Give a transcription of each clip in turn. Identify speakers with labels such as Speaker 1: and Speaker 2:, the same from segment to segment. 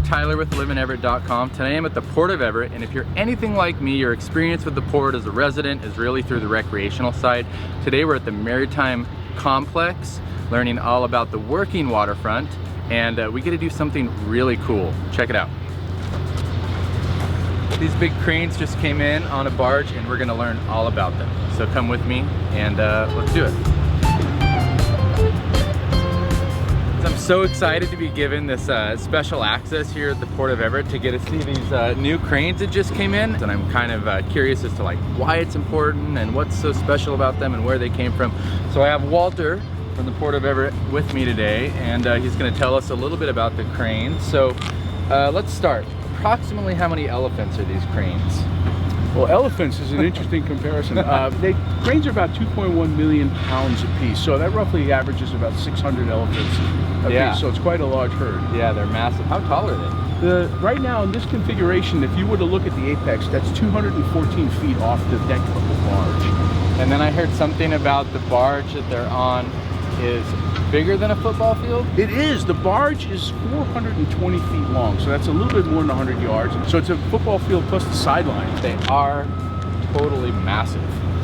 Speaker 1: Tyler with liveineverett.com. Today I'm at the Port of Everett, and if you're anything like me, your experience with the port as a resident is really through the recreational side. Today we're at the Maritime Complex, learning all about the working waterfront, and we get to do something really cool. Check it out. These big cranes just came in on a barge, and we're gonna learn all about them. So come with me, and let's do it. I'm so excited to be given this special access here at the Port of Everett to get to see these new cranes that just came in. And I'm kind of curious as to like why it's important and what's so special about them and where they came from. So I have Walter from the Port of Everett with me today, and he's gonna tell us a little bit about the cranes. So let's start. Approximately how many elephants are these cranes?
Speaker 2: Well, elephants is an interesting comparison. Cranes are about 2.1 million pounds a piece, so that roughly averages about 600 elephants a piece, so it's quite a large herd.
Speaker 1: Yeah, they're massive. How tall are they?
Speaker 2: Right now in this configuration, if you were to look at the apex, that's 214 feet off the deck of the barge.
Speaker 1: And then I heard something about the barge that they're on is bigger than a football field?
Speaker 2: It is. The barge is 420 feet long, so that's a little bit more than 100 yards. So it's a football field plus the sideline.
Speaker 1: They are totally massive.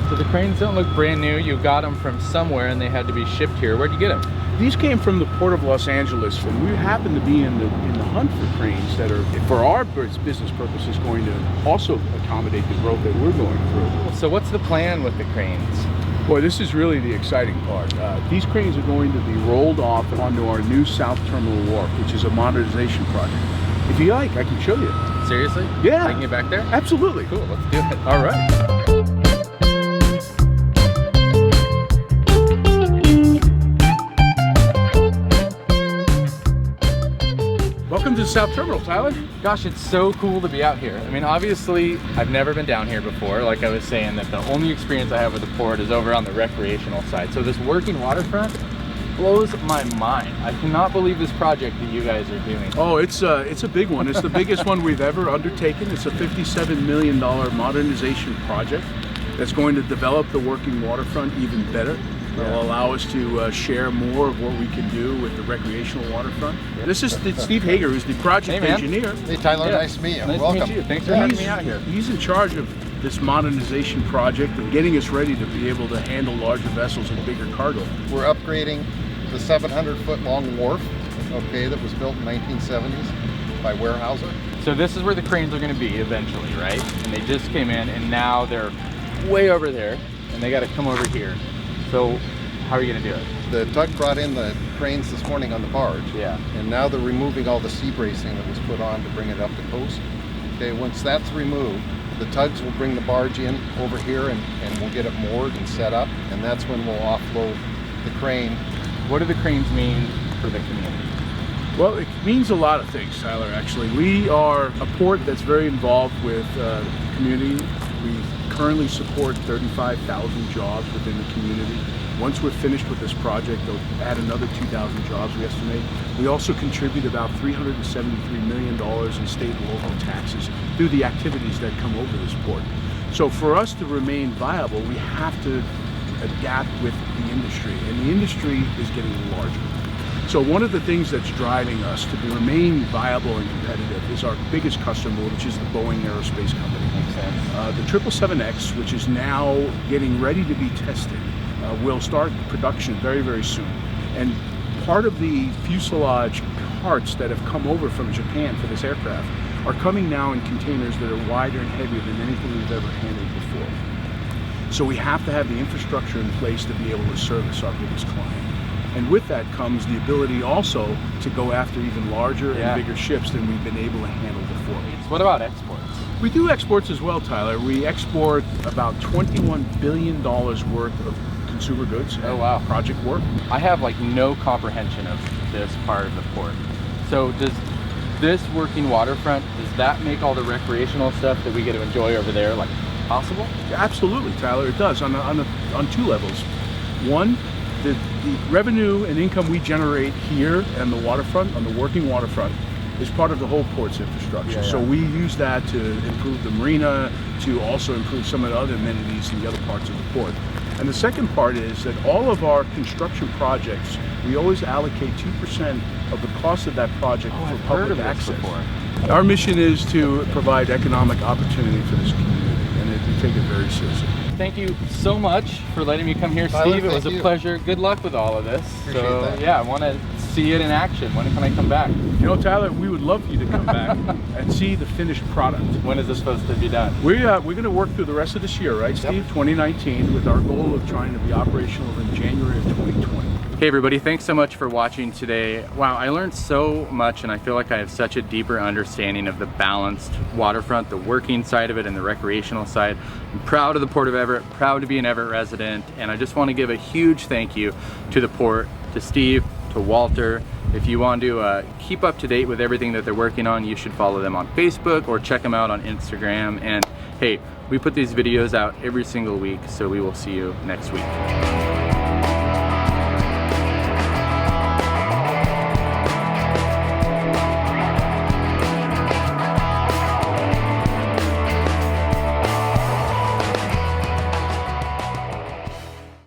Speaker 1: So the cranes don't look brand new. You got them from somewhere and they had to be shipped here. Where'd you get them?
Speaker 2: These came from the Port of Los Angeles, and we happen to be in the hunt for cranes that are, for our business purposes, going to also accommodate the growth that we're going through.
Speaker 1: So what's the plan with the cranes?
Speaker 2: Boy, this is really the exciting part. These cranes are going to be rolled off onto our new South Terminal Wharf, which is a modernization project. If you like, I can show you.
Speaker 1: Seriously?
Speaker 2: Yeah.
Speaker 1: I can get back there?
Speaker 2: Absolutely.
Speaker 1: Cool, let's do it. All right.
Speaker 2: Welcome to the South Terminal, Tyler.
Speaker 1: Gosh, it's so cool to be out here. I mean, obviously, I've never been down here before. Like I was saying, that the only experience I have with the port is over on the recreational side. So this working waterfront blows my mind. I cannot believe this project that you guys are doing.
Speaker 2: Oh, it's a big one. It's the biggest one we've ever undertaken. It's a $57 million modernization project that's going to develop the working waterfront even better. It'll allow us to share more of what we can do with the recreational waterfront. Yep. This is Steve Hager, who's the project engineer.
Speaker 3: Hey Tyler, nice to meet you.
Speaker 1: Nice
Speaker 3: Welcome.
Speaker 1: to meet you. Thanks for having me out here.
Speaker 2: He's in charge of this modernization project and getting us ready to be able to handle larger vessels and bigger cargo.
Speaker 3: We're upgrading the 700-foot long wharf, okay, that was built in 1970s by Weyerhaeuser.
Speaker 1: So this is where the cranes are going to be eventually, right? And they just came in, and now they're way over there, and they got to come over here. So how are you going to do it?
Speaker 3: The tug brought in the cranes this morning on the barge.
Speaker 1: Yeah.
Speaker 3: And now they're removing all the sea bracing that was put on to bring it up to coast. Okay, once that's removed, the tugs will bring the barge in over here and we'll get it moored and set up. And that's when we'll offload the crane.
Speaker 1: What do the cranes mean for the community?
Speaker 2: Well, it means a lot of things, Tyler, actually. We are a port that's very involved with the community. We currently support 35,000 jobs within the community. Once we're finished with this project, they'll add another 2,000 jobs, we estimate. We also contribute about $373 million in state and local taxes through the activities that come over this port. So for us to remain viable, we have to adapt with the industry, and the industry is getting larger. So one of the things that's driving us to remain viable and competitive is our biggest customer, which is the Boeing Aerospace Company.
Speaker 1: Makes sense.
Speaker 2: The 777X, which is now getting ready to be tested, will start production very, very soon. And part of the fuselage parts that have come over from Japan for this aircraft are coming now in containers that are wider and heavier than anything we've ever handled before. So we have to have the infrastructure in place to be able to service our biggest client. And with that comes the ability also to go after even larger and bigger ships than we've been able to handle before.
Speaker 1: What about exports?
Speaker 2: We do exports as well, Tyler. We export about $21 billion worth of consumer goods.
Speaker 1: Oh wow.
Speaker 2: Project work.
Speaker 1: I have like no comprehension of this part of the port. So does this working waterfront, does that make all the recreational stuff that we get to enjoy over there like possible?
Speaker 2: Absolutely, Tyler, it does on two levels. One, the revenue and income we generate here on the waterfront, on the working waterfront, is part of the whole port's infrastructure. So we use that to improve the marina, to also improve some of the other amenities in the other parts of the port. And the second part is that all of our construction projects, we always allocate 2% of the cost of that project for public access. Our mission is to provide economic opportunity for this community, and we take it very seriously.
Speaker 1: Thank you so much for letting me come here,
Speaker 3: Tyler,
Speaker 1: Steve. It was
Speaker 3: thank
Speaker 1: a
Speaker 3: you.
Speaker 1: pleasure. Good luck with all of this.
Speaker 3: Appreciate
Speaker 1: So
Speaker 3: that.
Speaker 1: yeah, I want to see it in action. When can I come back?
Speaker 2: You know, Tyler, we would love for you to come back and see the finished product.
Speaker 1: When is this supposed to be done?
Speaker 2: We're going to work through the rest of this year, right, Steve? 2019, with our goal of trying to be operational in January of 2020.
Speaker 1: Hey everybody, thanks so much for watching today. Wow, I learned so much, and I feel like I have such a deeper understanding of the balanced waterfront, the working side of it and the recreational side. I'm proud of the Port of Everett, proud to be an Everett resident, and I just want to give a huge thank you to the Port, to Steve, to Walter. If you want to keep up to date with everything that they're working on, you should follow them on Facebook or check them out on Instagram. And hey, we put these videos out every single week, so we will see you next week.